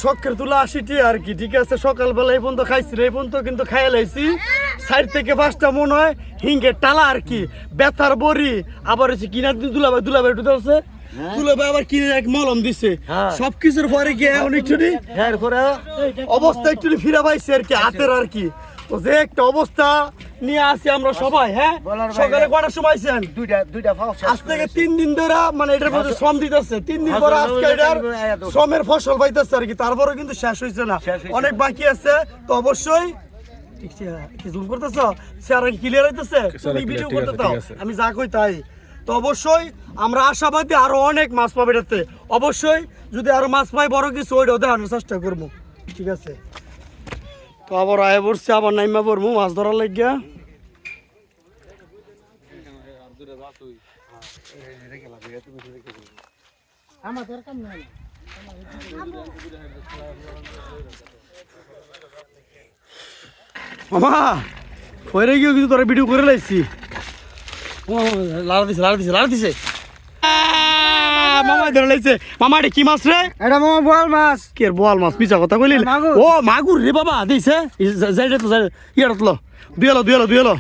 শখের তুলা 80টি আর কি, ঠিক আছে। সকালবেলা এই পর্যন্ত খাইছি, এই পর্যন্ত কিন্তু খাইয়া লাইছি 4 থেকে 5টা মনে হয় হিঙ্গের টালা আর কি, বেতার বড়ি, আবার হচ্ছে কিনা দুলাভাই একটু আছে দুলাভাই আবার কিনে এক মলম দিছে, সবকিছুর পরে গিয়ে এখন একটু অবস্থা একটু ফিরা পাইছে আর কি, হাতের আর কি। তো যে একটা অবস্থা নিয়ে আসি আমরা সবাই। হ্যাঁ, সকালে কটার সময় আইছেন? আজ থেকে 3 দিন ধরে মানে এটার মধ্যে শ্রম দিতেছে, 3 দিন পরে আজকে এটার শ্রমের ফসল পাইতেছে আর কি। তারপরে কিন্তু শেষ হয়েছে না, অনেক বাকি আছে। তো অবশ্যই জুম করতেছ, স্যার ক্লিয়ার হইতেছে, তুমি ভিডিও করতে দাও, আমি যা কই তাই। তো অবশ্যই আমরা আশাবাদী আরো অনেক মাছ পাবে এটাতে। অবশ্যই যদি আরো মাছ পাই বড় কিছু ওইটাও দেখানোর চেষ্টা করবো, ঠিক আছে। তো আবার আয় পড়ছে, আবার নাইমা পড়বো মাছ ধরার লাগিয়া। মামা পরে গিয়েও কিন্তু তোরা ভিডিও করে লাইছি। লাড়া দিছে মামা ধরে লাইছে। মামা এটা কি মাছ রে? এটা মামা বোয়াল মাছ। কে বোয়াল মাছ? মিছা কথা কইলি। ও মাগুর রে বাবা, দিছে যাইরে তো ইয়ার তো দুয়েলো